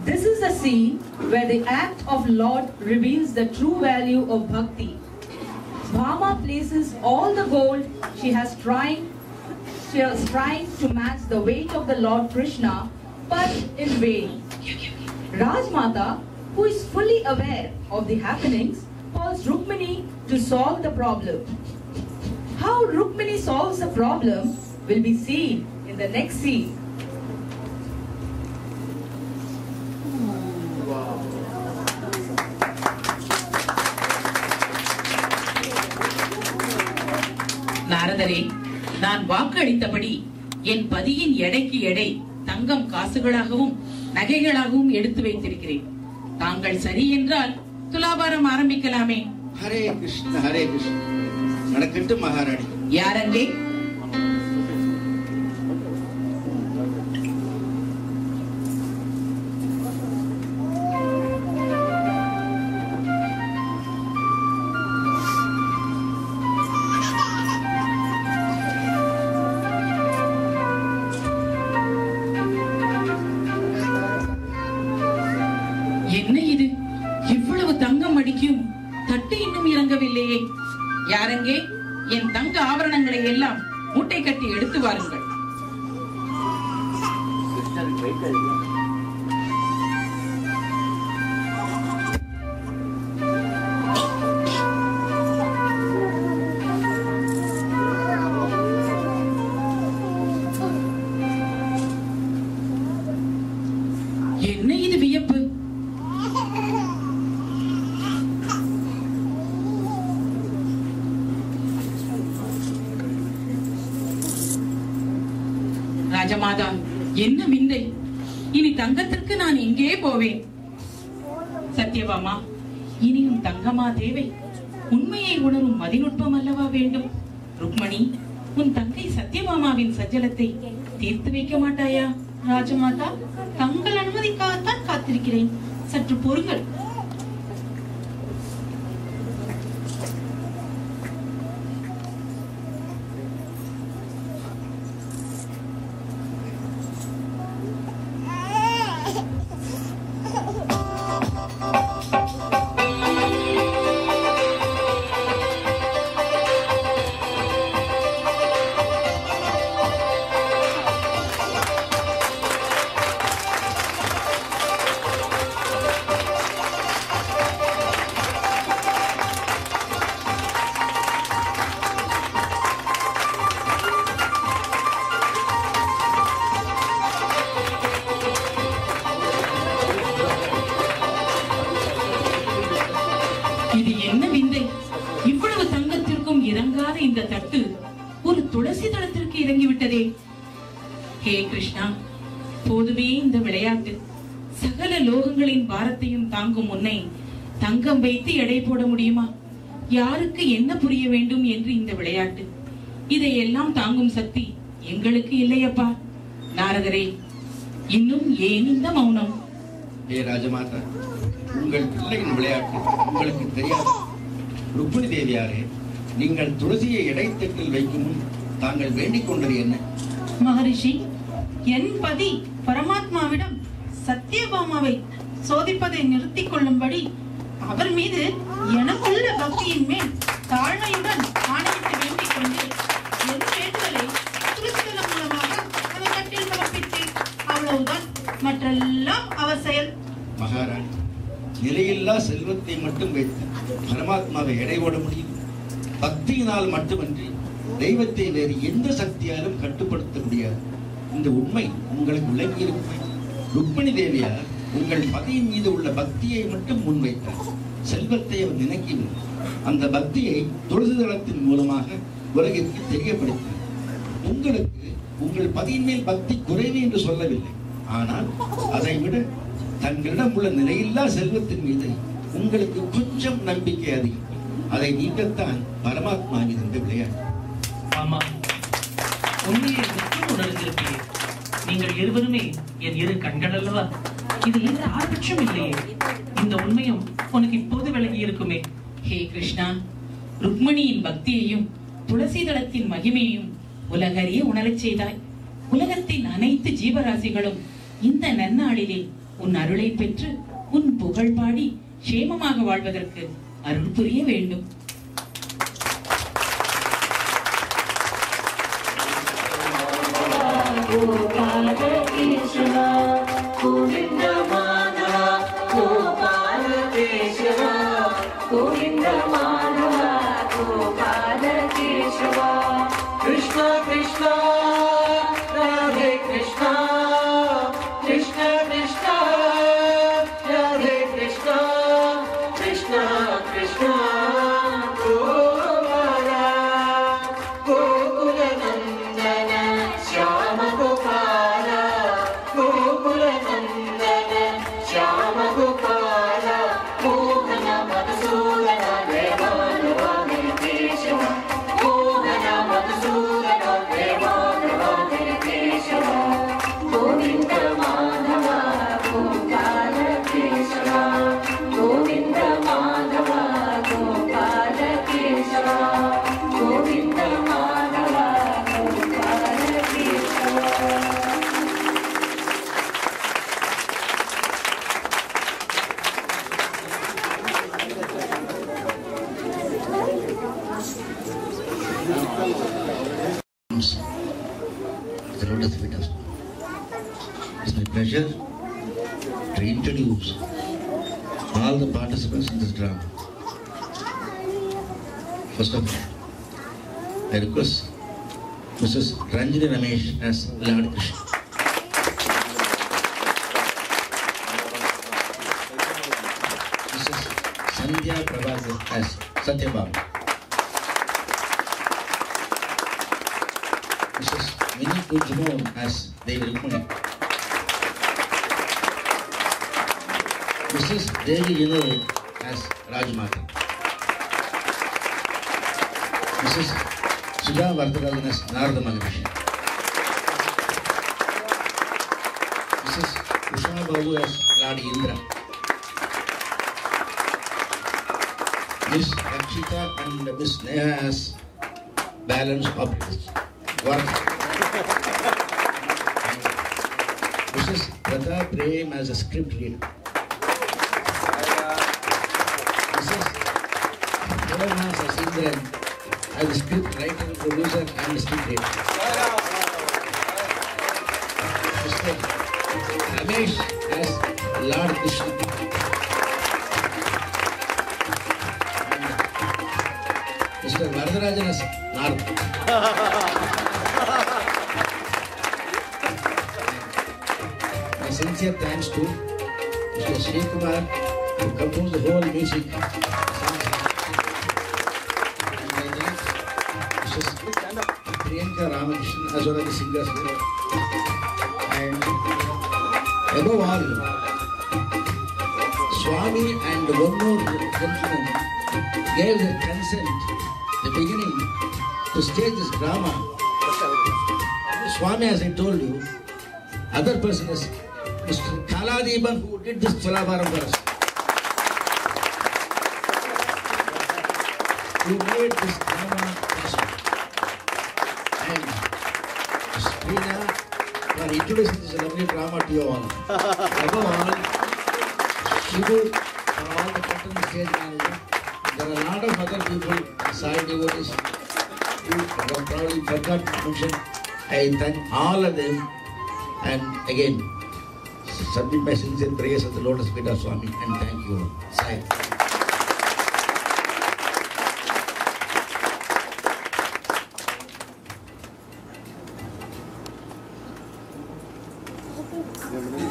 This is a scene where the act of Lord reveals the true value of bhakti. Bhama places all the gold she has trying to match the weight of the Lord Krishna, but in vain. Rajmata, who is fully aware of the happenings, calls Rukmini to solve the problem. How Rukmini solves the problem will be seen in the next scene. நாரதரே, நான் வாக்களித்தபடி என் பதியின் எடைக்கு எடை தங்கம் காசுகளாகவும் நகைகளாகவும் எடுத்து வைத்திருக்கிறேன். தாங்கள் சரி என்றால் துலாபாரம் ஆரம்பிக்கலாமே. ஹரே கிருஷ்ண ஹரே கிருஷ்ண. நடக்கட்டும் மகாராணி. யாரங்கே? என்ன இது? இவ்வளவு தங்கம் அடிக்கும் தட்டு இன்னும் இறங்கவில்லையே. யாரங்கே? என் தங்க ஆபரணங்களை எல்லாம் மூட்டை கட்டி எடுத்து வாருங்கள். என்ன இது வியப்பு? ராஜமாதா, என்ன விந்தை! இனி தங்கத்திற்கு நான் எங்கே போவேன்? சத்யபாமா, இனியும் தங்கமா தேவை? உண்மையை உணரும் மதிநுட்பம் அல்லவா வேண்டும்? ருக்மணி, உன் தங்கை சத்யபாமாவின் சஞ்சலத்தை தீர்த்து வைக்க மாட்டாயா? ராஜமாதா, தங்கள் அனுமதிக்காகத்தான் காத்திருக்கிறேன். சற்று பொறுங்கள். இது என்ன விந்தை! இவ்வளவு தங்கத்திற்கும் இறங்காத இந்த தட்டு ஒரு துளசி தளத்திற்கு இறங்கிவிட்டதே. ஹே கிருஷ்ணா, போதுமே இந்த விளையாட்டு. சகல லோகங்களின் பாரத்தையும் தாங்கும் உன்னை தங்கம் வைத்து எடை போட முடியுமா? யாருக்கு என்ன புரிய வேண்டும் என்று இந்த விளையாட்டு. இதையெல்லாம் தாங்கும் சக்தி எங்களுக்கு இல்லையப்பா. நாரதரே, இன்னும் ஏன் இந்த மௌனம்? ஹே ராஜமாதா, உங்கள் பிள்ளையின் விளையாட்டு உங்களுக்கு தெரியாது. ருக்மிணி தேவியாரே, நீங்கள் துளசியை இடைத்தட்டில் வைக்கும் முன் தாங்கள் வேண்டிக் கொண்டது என்ன? மகரிஷி, என் பதி பரமாத்மாவிடம் சத்யபாமாவை சோதிப்பதை நிறுத்திக் கொள்ளும்படி அவர் மீது எனக்குள்ள பக்தியின் மேல் தாழ்மையுடன் ஆணையிட்டு வேண்டிக் கொண்டு என் வேண்டுதலை துளசிதளம் மூலமாக அந்த தட்டில் சமர்ப்பித்தேன். அவ்வளவுதான். மற்றெல்லாம் அவர் செயல். மகாராணி, நிலையில்லா செல்வத்தை மட்டும் வைத்து பரமாத்மாவை எடை போட முடியும். பக்தியினால் மட்டுமன்றி தெய்வத்தை வேறு எந்த சக்தியாலும் கட்டுப்படுத்த முடியாது. இந்த உண்மை உங்களுக்கு விளங்கியிருக்கும். ருக்மிணி தேவியார் உங்கள் பதியின் மீது உள்ள பக்தியை மட்டும் முன்வைத்தார். செல்வத்தை அவர் நினைக்கவில்லை. அந்த பக்தியை துளசி தளத்தின் மூலமாக உலகிற்கு தெரியப்படுத்தினார். உங்களுக்கு உங்கள் பதியின் மேல் பக்தி குறைவு என்று சொல்லவில்லை. ஆனால் அதை விட தங்களிடம் உள்ள நிலையில்லா செல்வத்தின் மீது உங்களுக்கு கொஞ்சம் நம்பிக்கை அதிகம். அதை நீக்கத்தான் பரமாத்மா இந்த விளையாட்டு. ஆமா, உண்மையை மட்டும் உணர்ந்திருப்பீர்கள். நீங்கள் இருவருமே என் இரு கண்கள் அல்லவா? இது எந்த ஆர்பட்சம் இல்லையே. இந்த உண்மையும் உனக்கு இப்போது விளங்கி இருக்குமே. ஹே கிருஷ்ணா, ருக்மணியின் பக்தியையும் துளசி தளத்தின் மகிமையையும் உலகறிய உணரச் செய்தாய். உலகத்தின் அனைத்து ஜீவராசிகளும் இந்த நன்னாளிலே உன் அருளை பெற்று உன் புகழ் பாடி சேமமாக வாழ்வதற்கு அருள் புரிய வேண்டும். Krishna Krishna Radhe Krishna Krishna Krishna Radhe Krishna Krishna Krishna Gopala Gokula Nandana Shyama Gopala Gokula Nandana Shyama Gopala Mohana Madhusudana Devana Venkateshwara Mohana Madhusudana Devana Venkateshwara Govinda Madhava Gopala Krishna Govinda Madhava Gopala Krishna Govinda Madhava Gopala Krishna. The lotus feet of it's my pleasure to introduce all the participants in this drama. First of all, I request Mrs. Ranjini Ramesh as Lord Krishna. Mrs. Sandhya Prabhakar as Satyabhama. Mrs. Minnie Kujmon as Devi Rukmani. Mrs. Devi Yino as Rajmata. Mrs. Sudha Vardhagalan as Narada Maharishi. Mrs. Usha Babu as Lord Indra. Miss Rakshita and Miss Neha as balance operators. Mrs. Pratap Prem as a script reader. Mrs. Governor Sasindran as a script writer, producer and script reader. Mr. Ramesh as Lord Krishna. Mr. Varadarajan as Narada. My sincere thanks to Mr. Sri Kumar who composed the whole music. And my thanks Mrs. Priyanka Ramakrishnan as well as the singers. And above all, Swami and one more gentleman gave their consent at the beginning to stage this drama. Swami, as I told you, other person is Mr. Kaladiban who did this Tulabaram for us. Who made this drama possible. And Ms. Preena for introducing this lovely drama to you all. Above all, Shivu for all the curtain stage management. There are a lot of other people, side devotees, who probably forgot to mention. I thank all of them and again submit my sincere prayers at the lotus feet of Swami and thank you. Sai. Thank you.